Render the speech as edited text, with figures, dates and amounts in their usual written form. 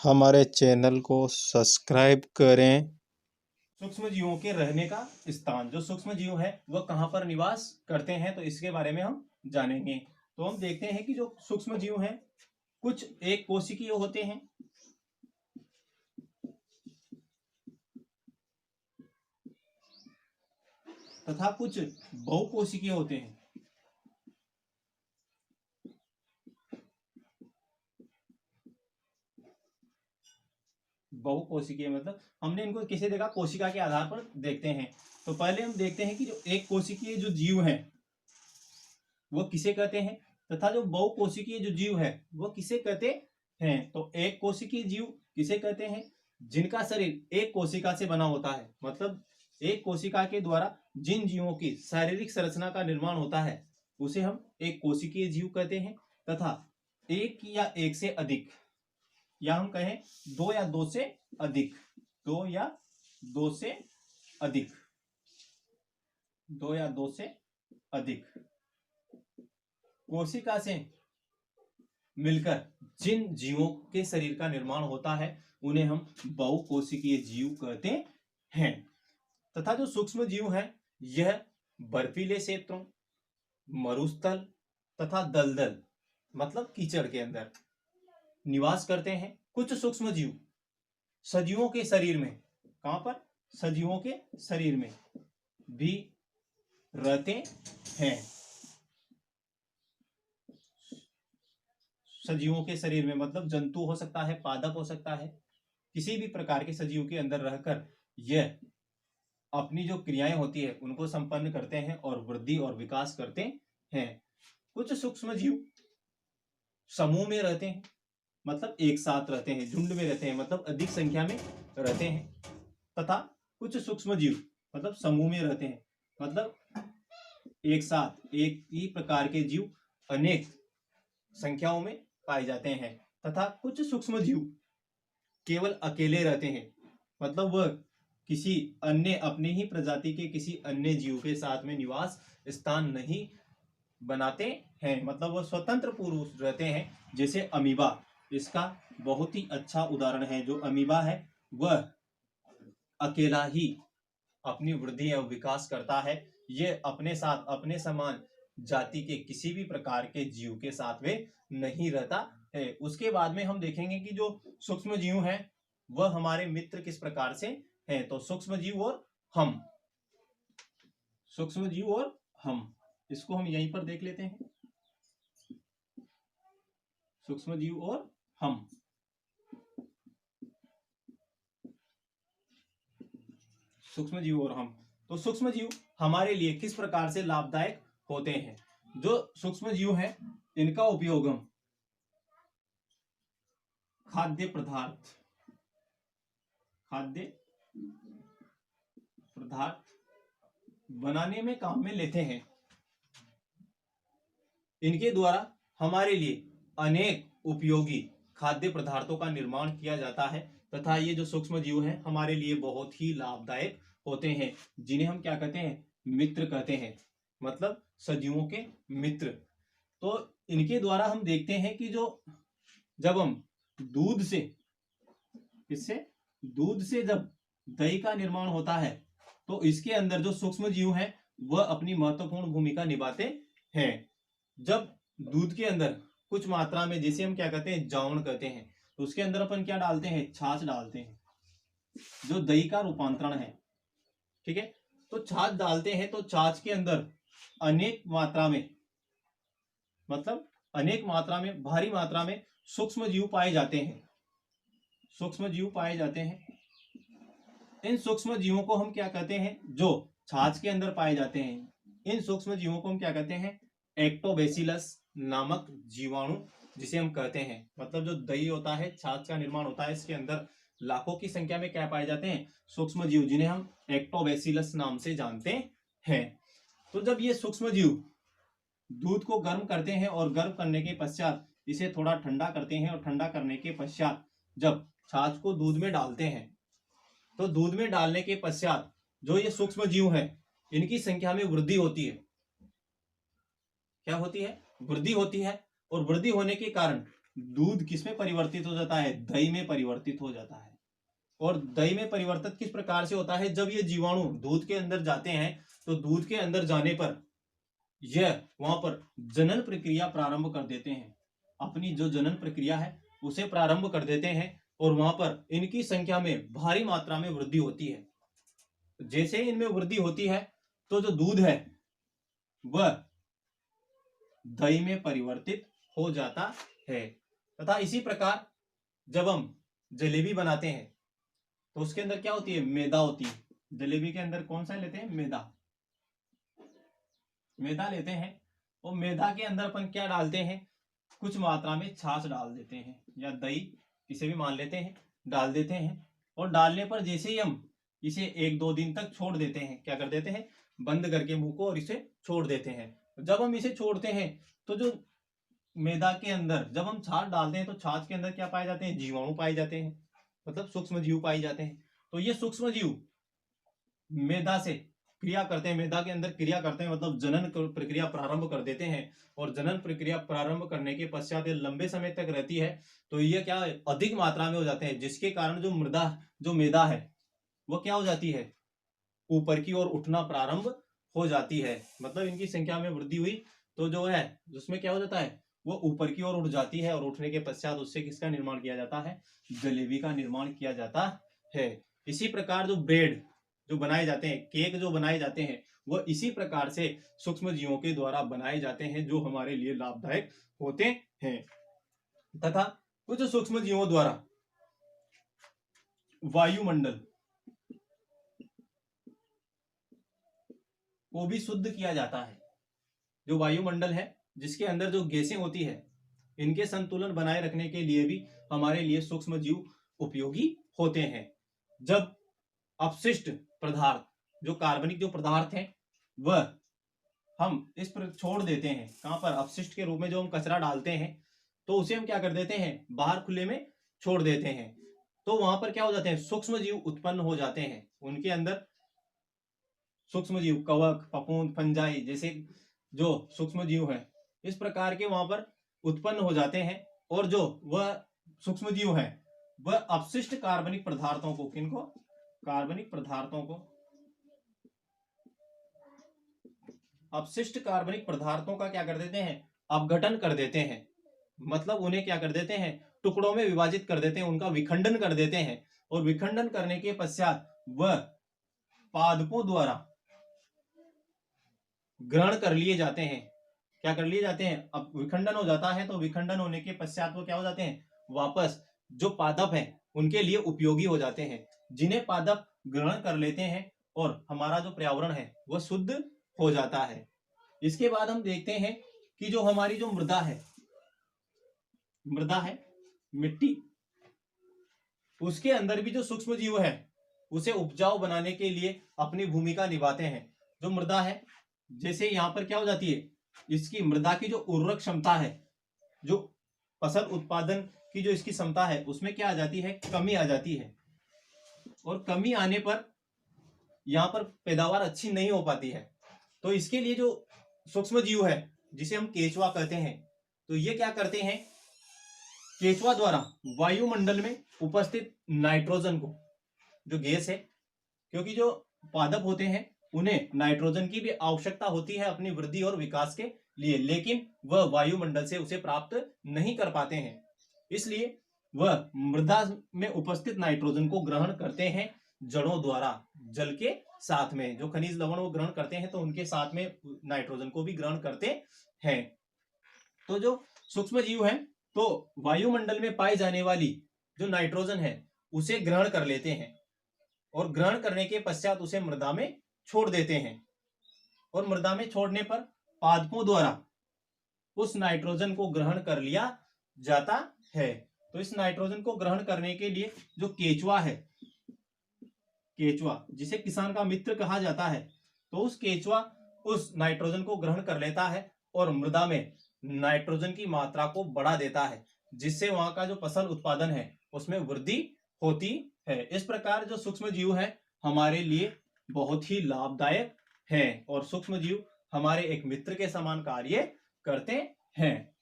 हमारे चैनल को सब्सक्राइब करें। सूक्ष्म जीवों के रहने का स्थान, जो सूक्ष्म जीव है वह कहाँ पर निवास करते हैं, तो इसके बारे में हम जानेंगे। तो हम देखते हैं कि जो सूक्ष्म जीव हैं कुछ एक कोशिकीय होते हैं तथा कुछ बहुकोशिकीय होते हैं। बहुकोशिकीय मतलब हमने इनको किसे देखा, कोशिका के आधार पर देखते हैं। तो पहले हम देखते हैं कि जो एक कोशिकीय जो जीव है वो किसे कहते हैं, तथा जो बहुकोशिकीय जो जीव है वो किसे कहते हैं। तो एक कोशिकीय जीव किसे कहते हैं, जिनका शरीर एक कोशिका से बना होता है, मतलब एक कोशिका के द्वारा जिन जीवों की शारीरिक संरचना का निर्माण होता है उसे हम एक कोशिकीय जीव कहते हैं। तथा एक या एक से अधिक, या हम कहें दो या दो से अधिक, दो या दो से अधिक, दो या दो से अधिक कोशिका से मिलकर जिन जीवों के शरीर का निर्माण होता है उन्हें हम बहुकोशिकीय जीव कहते हैं। तथा जो सूक्ष्म जीव है यह बर्फीले क्षेत्रों, मरुस्थल तथा दलदल मतलब कीचड़ के अंदर निवास करते हैं। कुछ सूक्ष्म जीव सजीवों के शरीर में, कहां पर, सजीवों के शरीर में भी रहते हैं। सजीवों के शरीर में मतलब जंतु हो सकता है, पादप हो सकता है, किसी भी प्रकार के सजीव के अंदर रहकर यह अपनी जो क्रियाएं होती है उनको संपन्न करते हैं और वृद्धि और विकास करते हैं। कुछ सूक्ष्म जीव समूह में रहते हैं, मतलब एक साथ रहते हैं, झुंड में रहते हैं, मतलब अधिक संख्या में रहते हैं। तथा कुछ सूक्ष्म जीव मतलब समूह में रहते हैं, मतलब एक साथ एक ही प्रकार के जीव अनेक संख्याओं में पाए जाते हैं। तथा कुछ सूक्ष्म जीव केवल अकेले रहते हैं, मतलब वह किसी अन्य अपने ही प्रजाति के किसी अन्य जीव के साथ में निवास स्थान नहीं बनाते हैं, मतलब वह स्वतंत्र पुरुष रहते हैं। जैसे अमीबा इसका बहुत ही अच्छा उदाहरण है। जो अमीबा है वह अकेला ही अपनी वृद्धि और विकास करता है। यह अपने साथ अपने समान जाति के किसी भी प्रकार के जीव के साथ में नहीं रहता है। उसके बाद में हम देखेंगे कि जो सूक्ष्म जीव हैं वह हमारे मित्र किस प्रकार से हैं। तो सूक्ष्म जीव और हम, सूक्ष्म जीव और हम, इसको हम यहीं पर देख लेते हैं। सूक्ष्म जीव और हम, सूक्ष्म जीव और हम। तो सूक्ष्म जीव हमारे लिए किस प्रकार से लाभदायक होते हैं। जो सूक्ष्म जीव हैं इनका उपयोग हम खाद्य पदार्थ बनाने में काम में लेते हैं। इनके द्वारा हमारे लिए अनेक उपयोगी खाद्य पदार्थों का निर्माण किया जाता है। तथा ये जो सूक्ष्म जीव हैं हमारे लिए बहुत ही लाभदायक होते हैं, जिन्हें हम क्या कहते हैं, मित्र कहते हैं, मतलब सजीवों के मित्र। तो इनके द्वारा हम देखते हैं कि जो जब हम दूध से, किससे, दूध से जब दही का निर्माण होता है तो इसके अंदर जो सूक्ष्म जीव हैं वह अपनी महत्वपूर्ण भूमिका निभाते हैं। जब दूध के अंदर कुछ मात्रा में, जैसे हम क्या कहते हैं, जावण कहते हैं, तो उसके अंदर अपन क्या डालते हैं, छाछ डालते हैं, जो दही का रूपांतरण है। ठीक है, तो छाछ डालते हैं तो छाछ के अंदर अनेक मात्रा में, मतलब अनेक मात्रा में, भारी मात्रा में सूक्ष्म जीव पाए जाते हैं। सूक्ष्म जीव पाए जाते हैं। इन सूक्ष्म जीवों को हम क्या कहते हैं, जो छाछ के अंदर पाए जाते हैं, इन सूक्ष्म जीवों को हम क्या कहते हैं, एक्टोबैसिलस नामक जीवाणु जिसे हम कहते हैं। मतलब जो दही होता है, छाछ का निर्माण होता है, इसके अंदर लाखों की संख्या में क्या पाए जाते हैं, सूक्ष्म जीव, जिन्हें हम एक्टोबैसिलस नाम से जानते हैं। तो जब ये सूक्ष्म जीव दूध को गर्म करते हैं और गर्म करने के पश्चात इसे थोड़ा ठंडा करते हैं, और ठंडा करने के पश्चात जब छाछ को दूध में डालते हैं, तो दूध में डालने के पश्चात जो ये सूक्ष्म जीव है इनकी संख्या में वृद्धि होती है। क्या होती है, वृद्धि होती है। और वृद्धि होने के कारण दूध किसमें परिवर्तित हो जाता है? दही में परिवर्तित हो जाता है। और दही में परिवर्तित किस प्रकार से होता है? जब ये जीवाणु दूध के अंदर जाते हैं तो दूध के अंदर जाने पर यह वहां पर जनन प्रक्रिया प्रारंभ कर देते हैं। अपनी जो जनन प्रक्रिया है उसे प्रारंभ कर देते हैं और वहां पर इनकी संख्या में भारी मात्रा में वृद्धि होती है। जैसे इनमें वृद्धि होती है तो जो दूध है वह दही में परिवर्तित हो जाता है। तथा इसी प्रकार जब हम जलेबी बनाते हैं तो उसके अंदर क्या होती है? मैदा होती है। जलेबी के अंदर कौन सा लेते हैं? मैदा। मैदा लेते हैं और मैदा के अंदर अपन क्या डालते हैं? कुछ मात्रा में छाछ डाल देते हैं या दही किसे भी मान लेते हैं, डाल देते हैं। और डालने पर जैसे ही हम इसे 1-2 दिन तक छोड़ देते हैं, क्या कर देते हैं? बंद करके मुंह को और इसे छोड़ देते हैं। जब हम इसे छोड़ते हैं तो जो मैदा के अंदर जब हम छाछ डालते हैं तो छाछ के अंदर क्या पाए जाते हैं? जीवाणु पाए जाते हैं, मतलब सूक्ष्म जीव पाए जाते हैं। तो ये सूक्ष्म जीव मैदा से क्रिया करते हैं, मैदा के अंदर क्रिया करते हैं, मतलब जनन प्रक्रिया प्रारंभ कर देते हैं। और जनन प्रक्रिया प्रारंभ करने के पश्चात ये लंबे समय तक रहती है तो ये क्या अधिक मात्रा में हो जाते हैं, जिसके कारण जो मैदा है वो क्या हो जाती है? ऊपर की ओर उठना प्रारंभ हो जाती है। मतलब इनकी संख्या में वृद्धि हुई तो जो है उसमें क्या हो जाता है? वो ऊपर की ओर उठ जाती है और उठने के पश्चात उससे किसका निर्माण किया जाता है? जलेबी का निर्माण किया जाता है। इसी प्रकार जो ब्रेड जो बनाए जाते हैं, केक जो बनाए जाते हैं, वह इसी प्रकार से सूक्ष्म जीवों के द्वारा बनाए जाते हैं जो हमारे लिए लाभदायक होते हैं। तथा कुछ सूक्ष्म जीवों द्वारा वायुमंडल को भी शुद्ध किया जाता है। जो वायुमंडल है जिसके अंदर जो गैसें होती है, इनके संतुलन बनाए रखने के लिए भी हमारे लिए सूक्ष्म जीव उपयोगी होते हैं। जब अपशिष्ट पदार्थ जो कार्बनिक जो पदार्थ है वह हम इस पर छोड़ देते हैं, कहां पर? अपशिष्ट के रूप में जो हम कचरा डालते हैं तो उसे हम क्या कर देते हैं? बाहर खुले में छोड़ देते हैं। तो वहां पर क्या हो जाते हैं? सूक्ष्म जीव उत्पन्न हो जाते हैं। उनके अंदर सूक्ष्म जीव कवक, फफूंद, फंजाई जैसे जो सूक्ष्म जीव है इस प्रकार के वहां पर उत्पन्न हो जाते हैं। और जो वह सूक्ष्म जीव है वह अपशिष्ट कार्बनिक पदार्थों को, किनको? कार्बनिक पदार्थों को, अपशिष्ट कार्बनिक पदार्थों का क्या कर देते हैं? अपघटन कर देते हैं। मतलब उन्हें क्या कर देते हैं? टुकड़ों में विभाजित कर देते हैं, उनका विखंडन कर देते हैं। और विखंडन करने के पश्चात वह पादपों द्वारा ग्रहण कर लिए जाते हैं। क्या कर लिए जाते हैं? अब विखंडन हो जाता है तो विखंडन होने के पश्चात वो क्या हो जाते हैं? वापस जो पादप है उनके लिए उपयोगी हो जाते हैं, जिन्हें पादप ग्रहण कर लेते हैं और हमारा जो पर्यावरण है वह शुद्ध हो जाता है। इसके बाद हम देखते हैं कि जो हमारी जो मृदा है मिट्टी, उसके अंदर भी जो सूक्ष्म जीव है उसे उपजाऊ बनाने के लिए अपनी भूमिका निभाते हैं। जो मृदा है, जैसे यहाँ पर क्या हो जाती है? इसकी मृदा की जो उर्वरक क्षमता है, जो फसल उत्पादन की जो इसकी क्षमता है उसमें क्या आ जाती है? कमी आ जाती है। और कमी आने पर यहाँ पर पैदावार अच्छी नहीं हो पाती है। तो इसके लिए जो सूक्ष्म जीव है जिसे हम केचुआ कहते हैं, तो ये क्या करते हैं? केचुआ द्वारा वायुमंडल में उपस्थित नाइट्रोजन को, जो गैस है, क्योंकि जो पादप होते हैं उन्हें नाइट्रोजन की भी आवश्यकता होती है अपनी वृद्धि और विकास के लिए, लेकिन वह वायुमंडल से उसे प्राप्त नहीं कर पाते हैं। इसलिए वह मृदा में उपस्थित नाइट्रोजन को ग्रहण करते हैं जड़ों द्वारा, जल के साथ में जो खनिज लवण वो ग्रहण करते हैं तो उनके साथ में नाइट्रोजन को भी ग्रहण करते हैं। तो जो सूक्ष्म जीव है तो वायुमंडल में पाई जाने वाली जो नाइट्रोजन है उसे ग्रहण कर लेते हैं और ग्रहण करने के पश्चात उसे मृदा में छोड़ देते हैं। और मृदा में छोड़ने पर पादपों द्वारा उस नाइट्रोजन को ग्रहण कर लिया जाता है। तो इस नाइट्रोजन को ग्रहण करने के लिए जो केचुआ है, केचुआ जिसे किसान का मित्र कहा जाता है, तो उस केचुआ उस नाइट्रोजन को ग्रहण कर लेता है और मृदा में नाइट्रोजन की मात्रा को बढ़ा देता है, जिससे वहां का जो फसल उत्पादन है उसमें वृद्धि होती है। इस प्रकार जो सूक्ष्म जीव है हमारे लिए बहुत ही लाभदायक है और सूक्ष्म जीव हमारे एक मित्र के समान कार्य करते हैं।